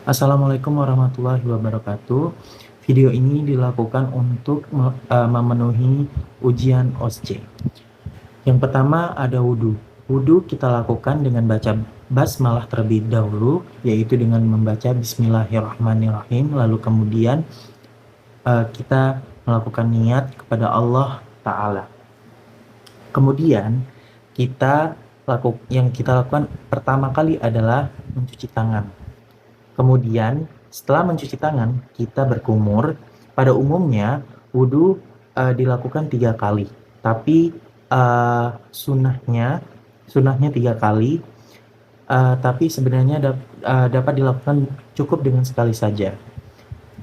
Assalamualaikum warahmatullahi wabarakatuh. Video ini dilakukan untuk memenuhi ujian OSCE. Yang pertama ada wudhu. Wudhu kita lakukan dengan baca basmalah terlebih dahulu, yaitu dengan membaca Bismillahirrahmanirrahim. Lalu kemudian kita melakukan niat kepada Allah Ta'ala. Kemudian yang kita lakukan pertama kali adalah mencuci tangan. Kemudian setelah mencuci tangan, kita berkumur. Pada umumnya wudhu dilakukan 3 kali, tapi sunnahnya 3 kali, tapi sebenarnya dapat dilakukan cukup dengan sekali saja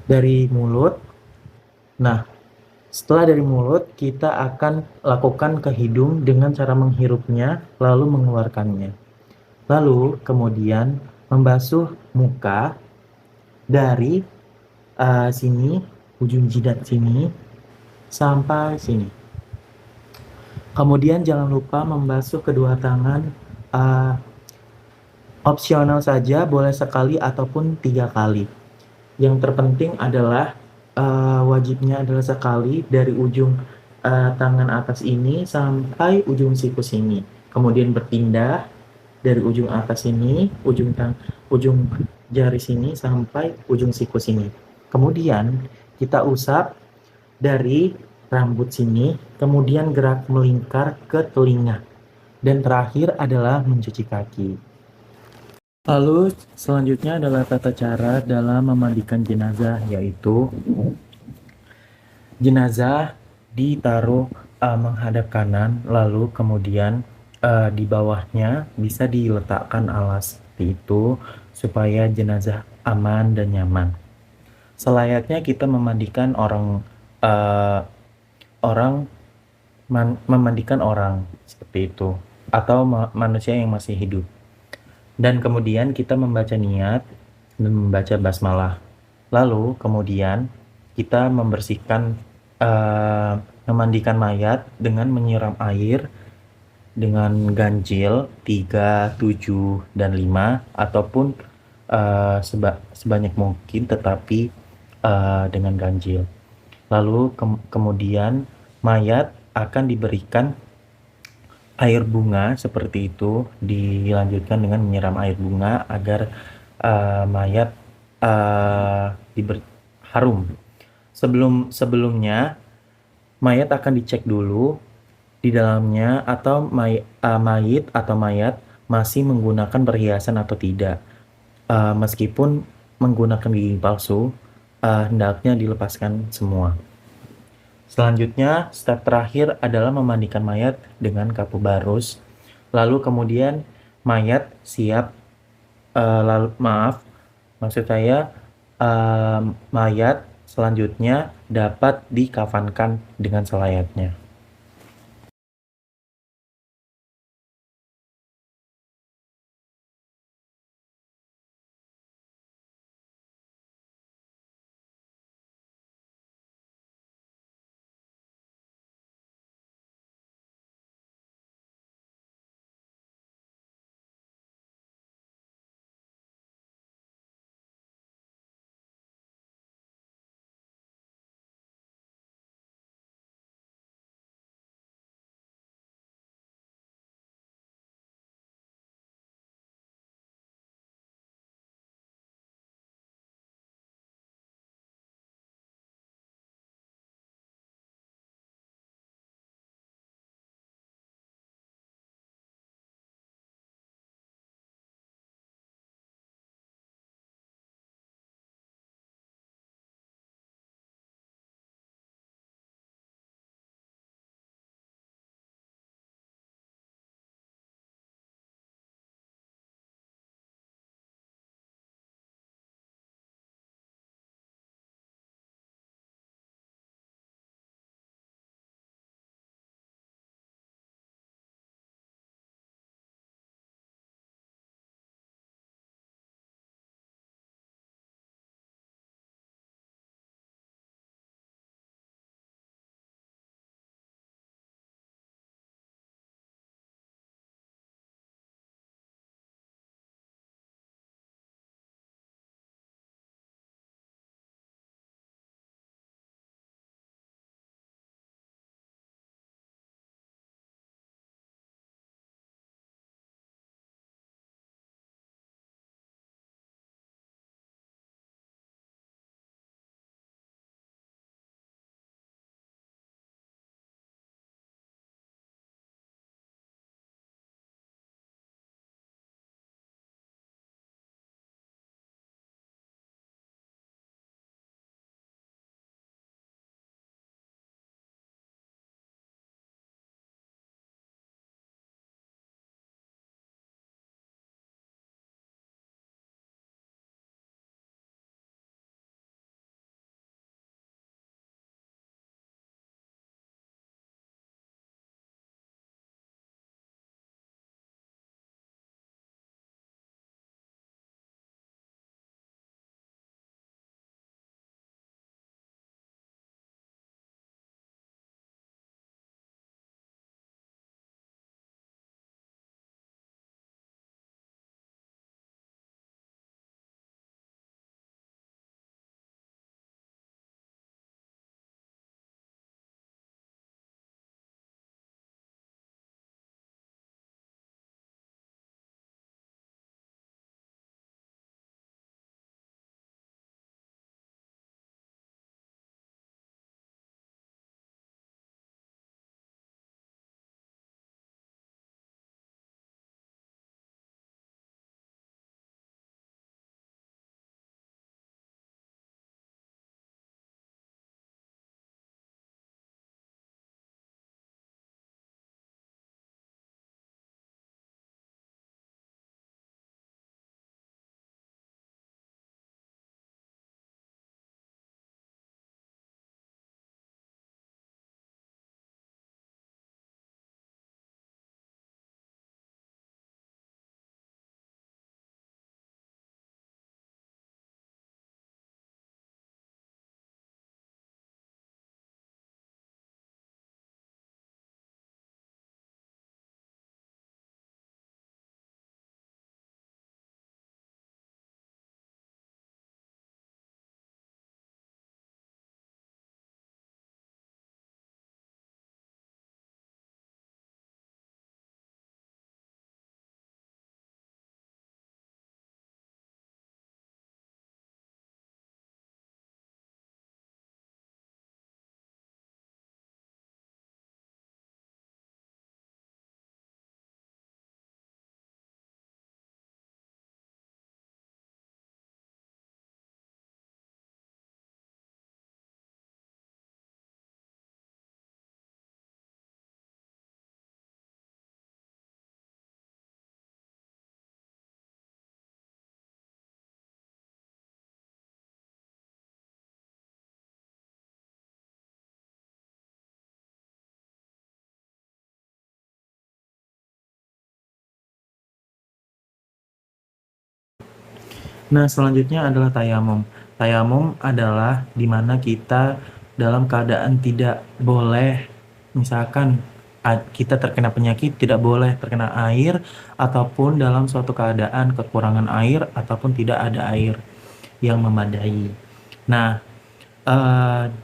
dari mulut. Nah, setelah dari mulut, kita akan lakukan ke hidung dengan cara menghirupnya lalu mengeluarkannya. Lalu kemudian membasuh muka dari sini, ujung jidat sini sampai sini. Kemudian jangan lupa membasuh kedua tangan, uh, opsional saja, boleh sekali ataupun 3 kali. Yang terpenting adalah wajibnya adalah sekali dari ujung tangan atas ini sampai ujung siku sini. Kemudian berpindah dari ujung atas ini, ujung jari sini sampai ujung siku sini. Kemudian kita usap dari rambut sini, kemudian gerak melingkar ke telinga. Dan terakhir adalah mencuci kaki. Lalu selanjutnya adalah tata cara dalam memandikan jenazah, yaitu jenazah ditaruh menghadap kanan, lalu kemudian di bawahnya bisa diletakkan alas seperti itu supaya jenazah aman dan nyaman. Selayaknya kita memandikan uh, orang memandikan orang seperti itu, atau manusia yang masih hidup. Dan kemudian kita membaca niat dan membaca basmalah. Lalu kemudian kita memandikan mayat dengan menyiram air dengan ganjil 3, 7, dan 5, ataupun sebanyak mungkin, tetapi dengan ganjil. Lalu kemudian mayat akan diberikan air bunga seperti itu, dilanjutkan dengan menyiram air bunga agar mayat diberi harum. Sebelumnya mayat akan dicek dulu di dalamnya atau mayat masih menggunakan perhiasan atau tidak. Meskipun menggunakan gigi palsu, hendaknya dilepaskan semua. Selanjutnya, step terakhir adalah memandikan mayat dengan kapu barus. Lalu kemudian mayat siap, maksud saya mayat selanjutnya dapat dikafankan dengan selayaknya. Nah, selanjutnya adalah tayamum. Tayamum adalah di mana kita dalam keadaan tidak boleh, misalkan kita terkena penyakit, tidak boleh terkena air, ataupun dalam suatu keadaan kekurangan air, ataupun tidak ada air yang memadai. Nah,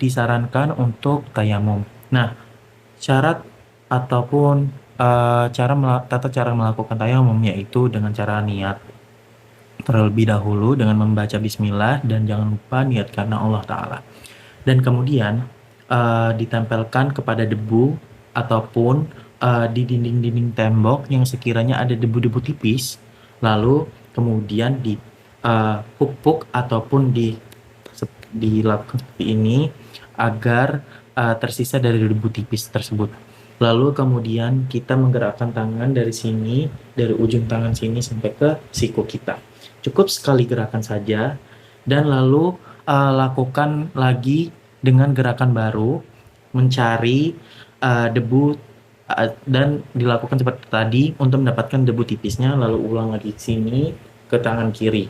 disarankan untuk tayamum. Nah, syarat ataupun tata cara melakukan tayamum yaitu dengan cara niat terlebih dahulu dengan membaca bismillah dan jangan lupa niat karena Allah Ta'ala. Dan kemudian ditempelkan kepada debu ataupun di dinding-dinding tembok yang sekiranya ada debu-debu tipis, lalu kemudian dipupuk ataupun dilakukan seperti ini agar tersisa dari debu tipis tersebut. Lalu kemudian kita menggerakkan tangan dari sini, dari ujung tangan sini sampai ke siku kita. Cukup sekali gerakan saja, dan lalu lakukan lagi dengan gerakan baru, mencari debu dan dilakukan seperti tadi untuk mendapatkan debu tipisnya, lalu ulang lagi ke sini ke tangan kiri.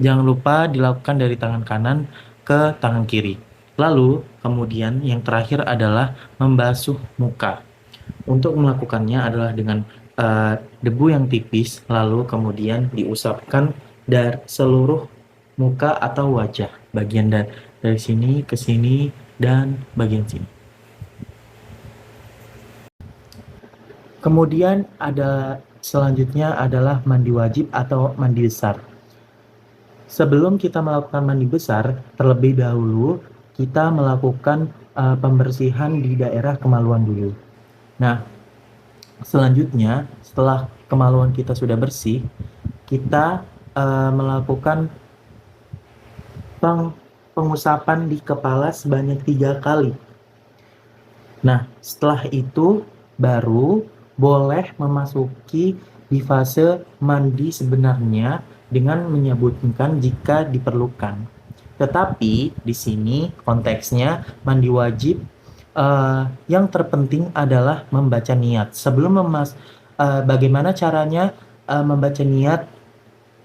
Jangan lupa dilakukan dari tangan kanan ke tangan kiri. Lalu kemudian yang terakhir adalah membasuh muka. Untuk melakukannya adalah dengan debu yang tipis, lalu kemudian diusapkan dari seluruh muka atau wajah, bagian dari sini ke sini dan bagian sini. Kemudian selanjutnya adalah mandi wajib atau mandi besar. Sebelum kita melakukan mandi besar, terlebih dahulu kita melakukan pembersihan di daerah kemaluan dulu. Nah, selanjutnya setelah kemaluan kita sudah bersih, kita melakukan pengusapan di kepala sebanyak 3 kali. Nah, setelah itu baru boleh memasuki di fase mandi sebenarnya dengan menyebutkan jika diperlukan. Tetapi di sini konteksnya mandi wajib, yang terpenting adalah membaca niat. Bagaimana caranya membaca niat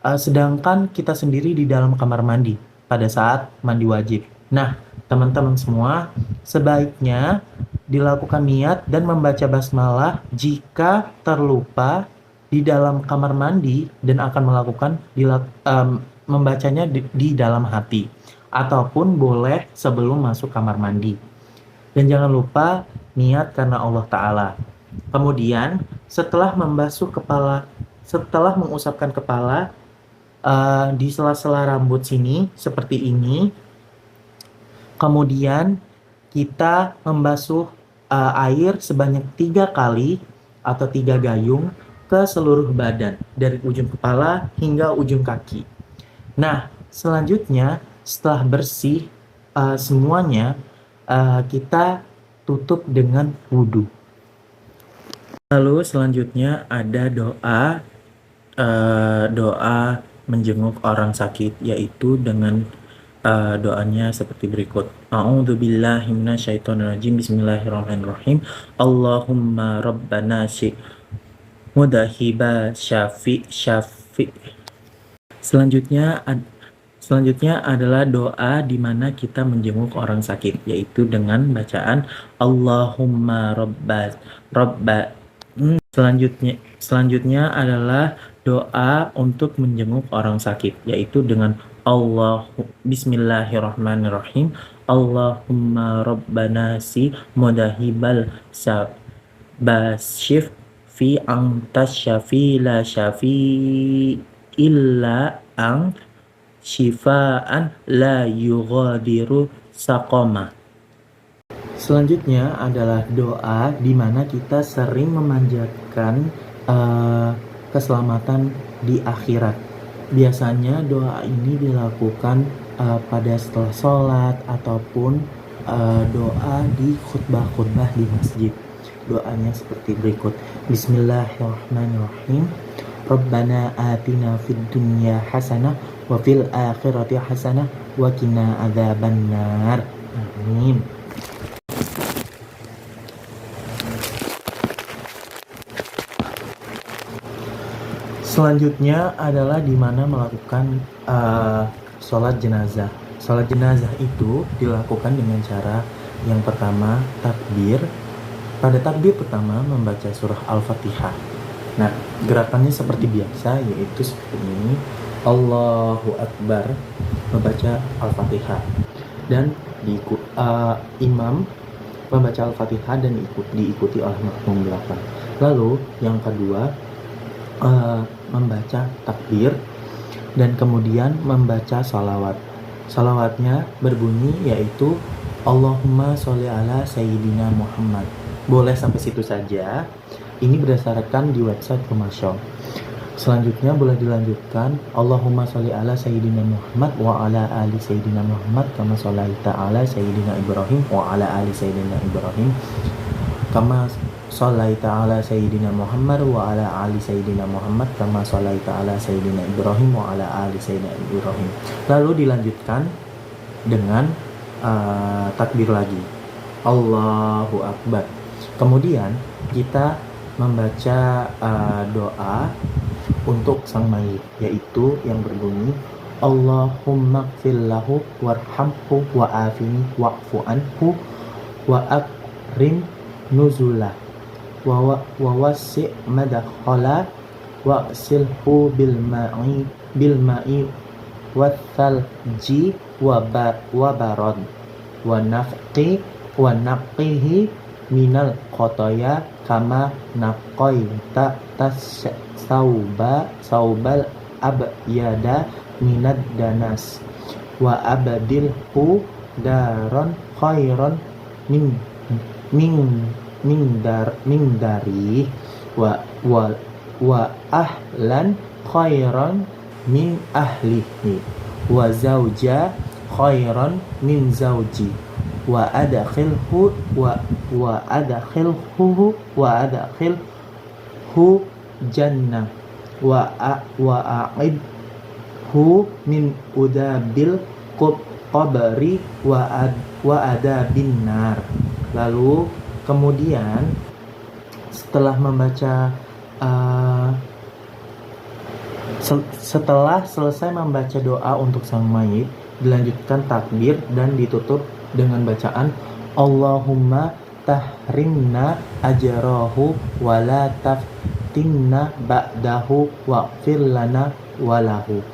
sedangkan kita sendiri di dalam kamar mandi pada saat mandi wajib. Nah, teman-teman semua, sebaiknya dilakukan niat dan membaca basmalah jika terlupa di dalam kamar mandi dan akan membacanya di dalam hati, ataupun boleh sebelum masuk kamar mandi. Dan jangan lupa niat karena Allah Ta'ala. Kemudian setelah mengusapkan kepala di sela-sela rambut sini seperti ini, kemudian kita membasuh air sebanyak 3 kali atau 3 gayung ke seluruh badan dari ujung kepala hingga ujung kaki. Nah, selanjutnya setelah bersih semuanya, kita tutup dengan wudhu. Lalu selanjutnya ada doa menjenguk orang sakit, yaitu dengan doanya seperti berikut. A'udzubillahi minasyaitonirrajim. Bismillahirrahmanirrahim. Allahumma rabbana mudahiba syafi. Selanjutnya adalah doa di mana kita menjenguk orang sakit, yaitu dengan bacaan Allahumma robba. Selanjutnya adalah doa untuk menjenguk orang sakit, yaitu dengan Bismillahirrahmanirrahim. Allahumma rabbana mudahibal basyif fi antas syafi la syafi illa ang syifaan la yughadiru saqama. Selanjutnya adalah doa di mana kita sering memanjatkan keselamatan di akhirat. Biasanya doa ini dilakukan pada setelah sholat ataupun doa di khutbah-khutbah di masjid. Doanya seperti berikut. Bismillahirrahmanirrahim. Rabbana atina fid dunya hasanah wa fil akhirati hasanah wa qina adzabannar. Amin. Selanjutnya adalah di mana melakukan sholat jenazah. Sholat jenazah itu dilakukan dengan cara yang pertama takbir. Pada takbir pertama membaca surah Al-Fatihah. Nah, gerakannya seperti biasa, yaitu seperti ini. Allahu Akbar, membaca Al-Fatihah. Dan imam membaca Al-Fatihah dan diikuti oleh makmum belakang. Lalu yang kedua, membaca takbir dan kemudian membaca salawat. Salawatnya berbunyi yaitu Allahumma sholli ala Sayyidina Muhammad. Boleh sampai situ saja. Ini berdasarkan di website Commercial. Selanjutnya boleh dilanjutkan Allahumma sholli ala Sayyidina Muhammad wa ala ali Sayyidina Muhammad kama sholaita ala Sayyidina Ibrahim wa ala ali Sayyidina Ibrahim kama sholaita ala Sayyidina Muhammad wa ala ali Sayyidina Muhammad kama sholaita ala Sayyidina Ibrahim wa ala ali Sayyidina Ibrahim. Lalu dilanjutkan dengan takbir lagi, Allahu Akbar. Kemudian kita membaca doa untuk sang mayit, yaitu yang berbunyi Allahumma gfirlahu warhamhu wa'afini wa'fu anhu wa akrim nuzulah wa wasi' madakhala wa'silhu bil ma'i wathalji wa barad wa naqihi minal khotoya kama naqaita saubal abyada minad danas wa abadilhu daron khairon min dari wa ahlan khairon min ahlihi wa zauja khairon min zauji wa adkhilhu jannah wa a'idhu min udabil qabri wa adabin nar. Lalu kemudian setelah membaca setelah selesai membaca doa untuk sang mayit, dilanjutkan takbir dan ditutup dengan bacaan Allahumma tahrimna ajrahu wa la taftinna ba'dahu waghfir lana walahu.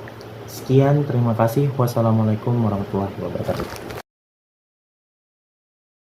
Sekian, terima kasih. Wassalamualaikum warahmatullahi wabarakatuh.